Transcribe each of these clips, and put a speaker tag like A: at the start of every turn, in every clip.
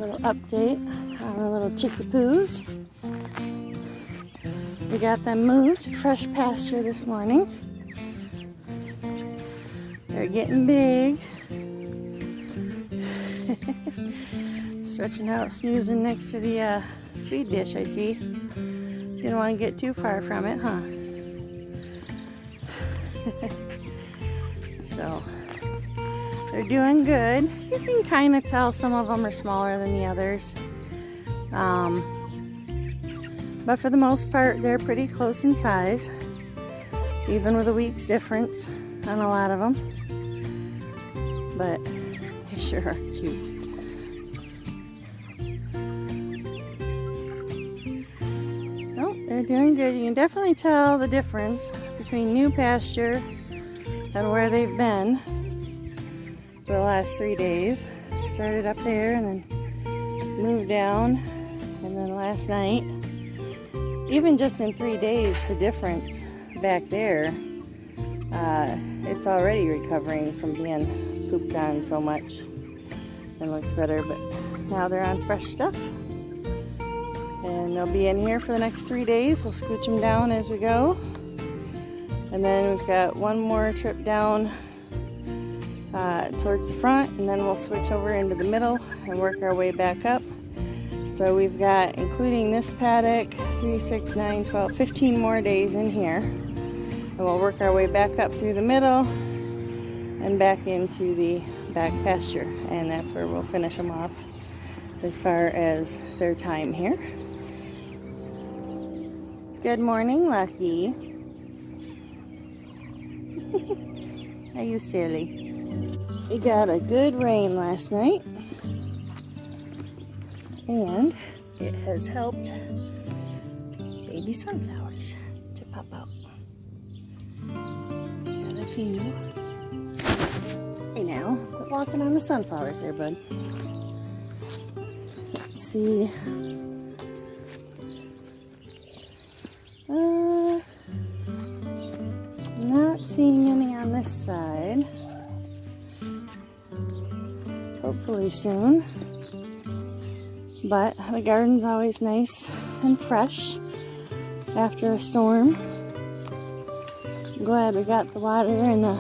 A: Little update on our little chickapoos. We got them moved to fresh pasture this morning. They're getting big. Stretching out, snoozing next to the feed dish, I see. Didn't want to get too far from it, huh? So, they're doing good. You can kind of tell some of them are smaller than the others. But for the most part, they're pretty close in size, even with a week's difference on a lot of them. But they sure are cute. Oh, they're doing good. You can definitely tell the difference between new pasture and where they've been for the last 3 days. Started up there and then moved down, and then last night. Even just in 3 days, the difference back there, it's already recovering from being pooped on so much and looks better, but now they're on fresh stuff. And they'll be in here for the next 3 days. We'll scooch them down as we go. And then we've got one more trip down towards the front, and then we'll switch over into the middle and work our way back up. So we've got, including this paddock, 3, 6, 9, 12, 15 more days in here. And we'll work our way back up through the middle and back into the back pasture. And that's where we'll finish them off as far as their time here. Good morning, Lucky. Are you silly? We got a good rain last night, and it has helped baby sunflowers to pop out. Got a few. Hey now, quit walking on the sunflowers there, bud. Let's see. Not seeing any on this side. Hopefully soon. But the garden's always nice and fresh after a storm. I'm glad we got the water and the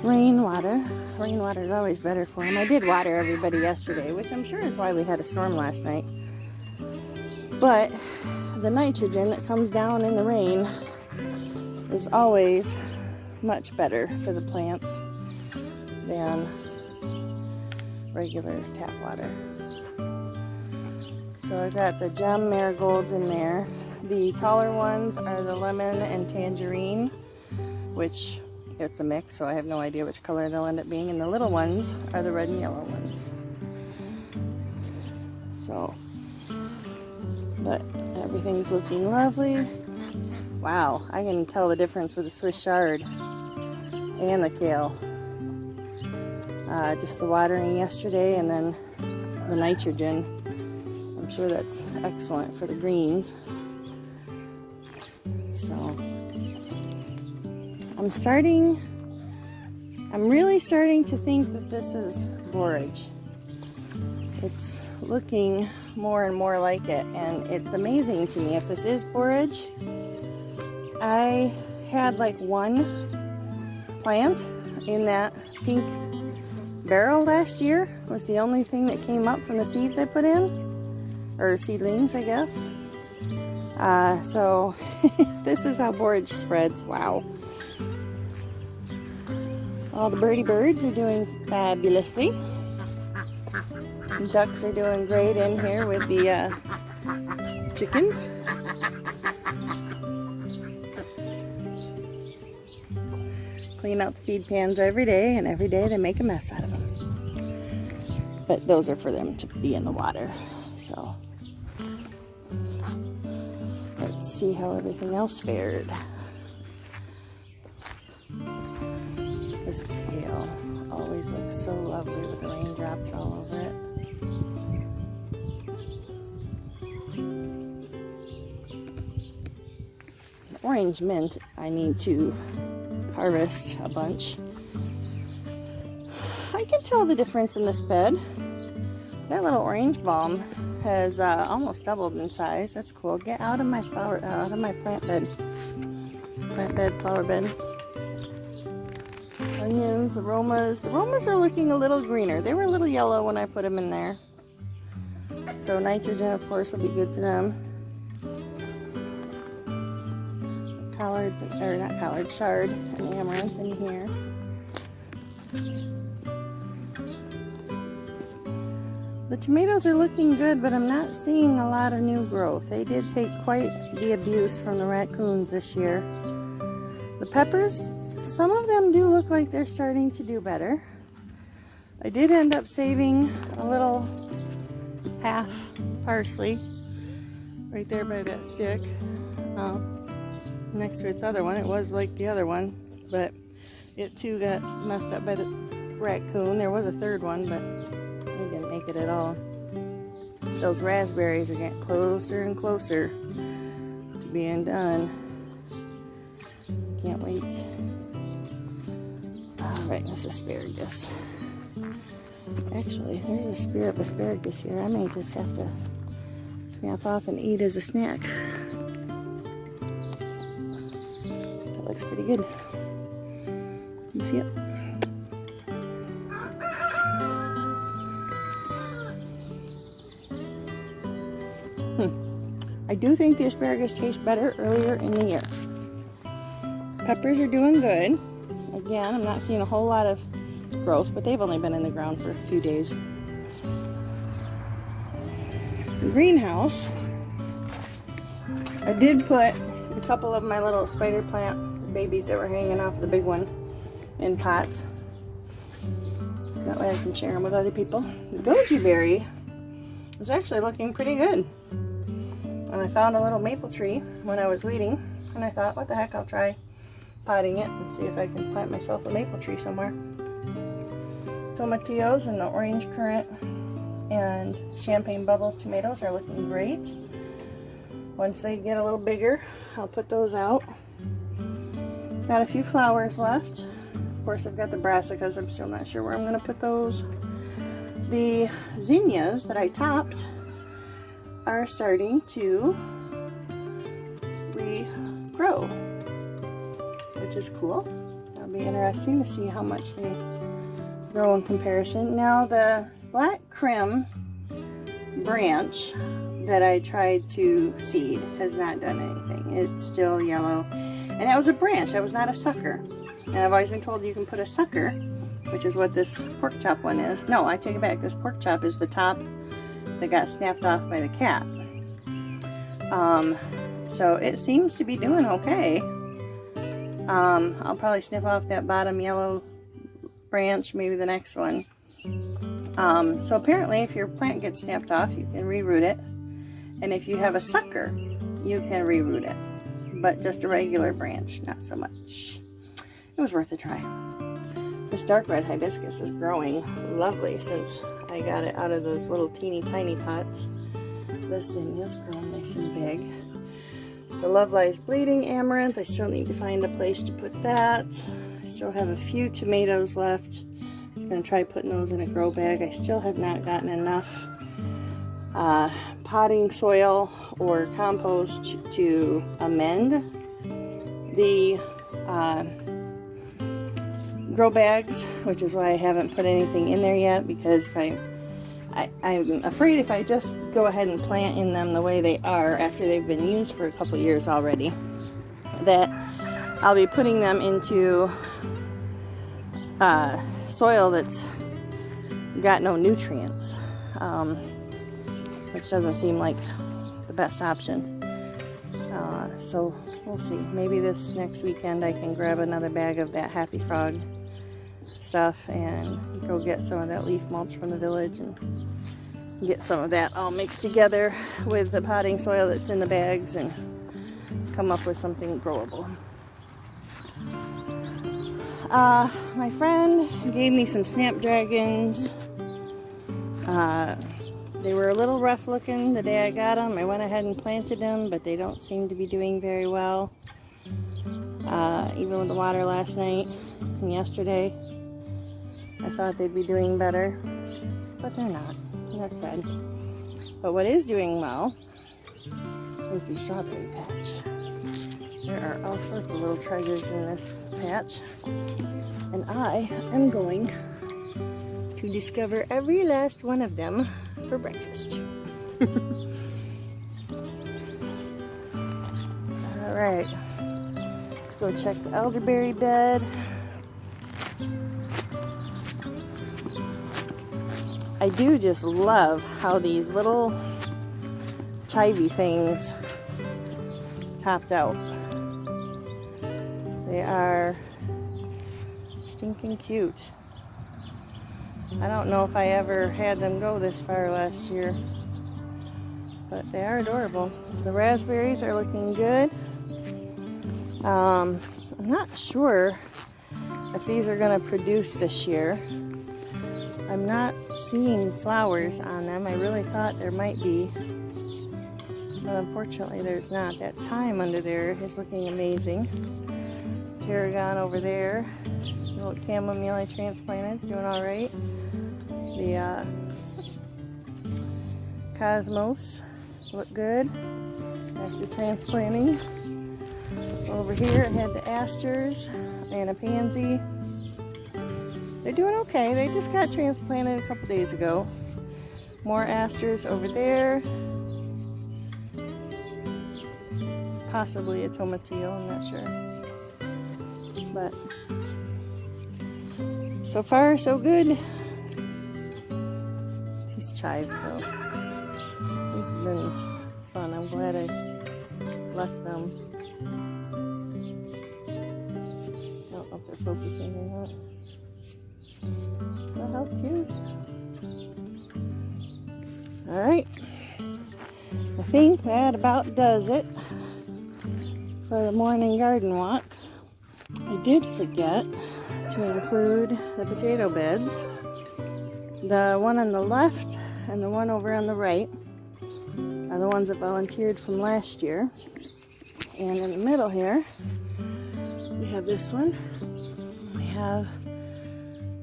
A: rainwater. Rainwater is always better for them. I did water everybody yesterday, which I'm sure is why we had a storm last night. But the nitrogen that comes down in the rain is always much better for the plants than regular tap water. So I've got the gem marigolds in there. The taller ones are the lemon and tangerine, which it's a mix, so I have no idea which color they'll end up being. And the little ones are the red and yellow ones. So, but everything's looking lovely. Wow, I can tell the difference with the Swiss chard and the kale. Just the watering yesterday and then the nitrogen. I'm sure that's excellent for the greens. So I'm really starting to think that this is borage. It's looking more and more like it, and it's amazing to me if this is borage. I had like one plant in that pink barrel last year. It was the only thing that came up from the seeds I put in, or seedlings, I guess. So this is how borage spreads. Wow. All the birdie birds are doing fabulously. Ducks are doing great in here with the chickens. Clean out the feed pans every day, and every day they make a mess out of them. But those are for them to be in the water. So let's see how everything else fared. This kale always looks so lovely with the raindrops all over it. The orange mint, I need to harvest a bunch. I can tell the difference in this bed. That little orange balm has almost doubled in size. That's cool. Get out of my plant bed. Flower bed. Onions, aromas. The aromas are looking a little greener. They were a little yellow when I put them in there. So nitrogen, of course, will be good for them. Collards, or not collard, chard and amaranth in here. The tomatoes are looking good, but I'm not seeing a lot of new growth. They did take quite the abuse from the raccoons this year. The peppers, some of them do look like they're starting to do better. I did end up saving a little half parsley right there by that stick. Next to its other one. It was like the other one, but it too got messed up by the raccoon. There was a third one, but they didn't make it at all. Those raspberries are getting closer and closer to being done. Can't wait. Alright, this asparagus. Actually, there's a spear of asparagus here. I may just have to snap off and eat as a snack. That looks pretty good. You see it? I do think the asparagus tastes better earlier in the year. Peppers are doing good. Again, I'm not seeing a whole lot of growth, but they've only been in the ground for a few days. The greenhouse, I did put a couple of my little spider plant babies that were hanging off the big one in pots. That way I can share them with other people. The goji berry is actually looking pretty good. And I found a little maple tree when I was weeding, and I thought, what the heck, I'll try potting it and see if I can plant myself a maple tree somewhere. Tomatillos and the orange currant and champagne bubbles tomatoes are looking great. Once they get a little bigger, I'll put those out. Got a few flowers left. Of course, I've got the brassicas. I'm still not sure where I'm going to put those. The zinnias that I topped are starting to regrow, which is cool. That'll be interesting to see how much they grow in comparison. Now the black crim branch that I tried to seed has not done anything. It's still yellow, and that was a branch, that was not a sucker. And I've always been told you can put a sucker, which is what this pork chop one is. No, I take it back. This pork chop is the top that got snapped off by the cat. So it seems to be doing okay. I'll probably snip off that bottom yellow branch, maybe the next one. So apparently if your plant gets snapped off, you can reroot it. And if you have a sucker, you can reroot it. But just a regular branch, not so much. It was worth a try. This dark red hibiscus is growing lovely since I got it out of those little teeny tiny pots. This zinnia's grown nice and big. The Love Lies Bleeding Amaranth, I still need to find a place to put that. I still have a few tomatoes left. I'm just going to try putting those in a grow bag. I still have not gotten enough potting soil or compost to amend the grow bags, which is why I haven't put anything in there yet, because I'm afraid if I just go ahead and plant in them the way they are after they've been used for a couple years already, that I'll be putting them into soil that's got no nutrients, which doesn't seem like the best option. So we'll see. Maybe this next weekend I can grab another bag of that Happy Frog stuff and go get some of that leaf mulch from the village and get some of that all mixed together with the potting soil that's in the bags and come up with something growable. My friend gave me some snapdragons. They were a little rough looking the day I got them. I went ahead and planted them, but they don't seem to be doing very well. Even with the water last night and yesterday, I thought they'd be doing better, but they're not. That's sad. But what is doing well is the strawberry patch. There are all sorts of little treasures in this patch, and I am going to discover every last one of them for breakfast. Alright, let's go check the elderberry bed. I do just love how these little chivy things topped out. They are stinking cute. I don't know if I ever had them go this far last year, but they are adorable. The raspberries are looking good. I'm not sure if these are going to produce this year. I'm not seeing flowers on them. I really thought there might be, but unfortunately there's not. That thyme under there is looking amazing. Tarragon over there, the little chamomile I transplanted, is doing all right. The cosmos look good after transplanting. Over here I had the asters and a pansy. They're doing okay. They just got transplanted a couple days ago. More asters over there. Possibly a tomatillo, I'm not sure. But so far so good. These chives though, these have been fun. I'm glad I left them. I don't know if they're focusing or not. Oh, how cute. Alright, I think that about does it for the morning garden walk. I did forget to include the potato beds. The one on the left and the one over on the right are the ones that volunteered from last year. And in the middle here, we have this one. We have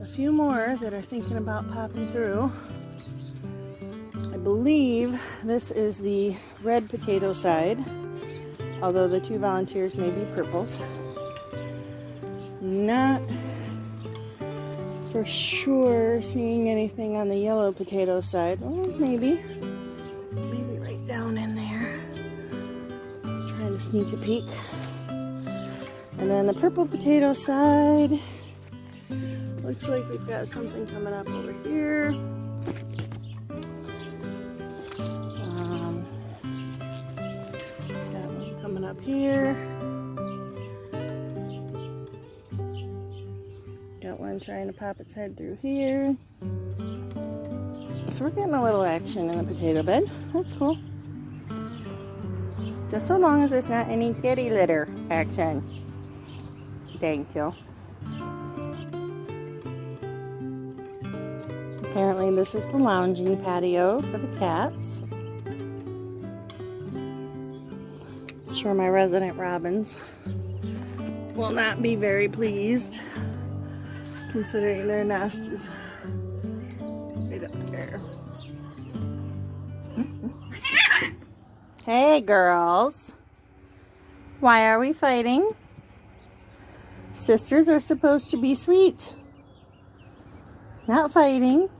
A: a few more that are thinking about popping through. I believe this is the red potato side, although the two volunteers may be purples. Not for sure seeing anything on the yellow potato side. Oh, maybe right down in there. Just trying to sneak a peek. And then the purple potato side, looks like we've got something coming up over here. Got one coming up here. Got one trying to pop its head through here. So we're getting a little action in the potato bed. That's cool. Just so long as there's not any kitty litter action. Thank you. Apparently this is the lounging patio for the cats. I'm sure my resident robins will not be very pleased, considering their nest is right up there. Hey girls, why are we fighting? Sisters are supposed to be sweet, not fighting.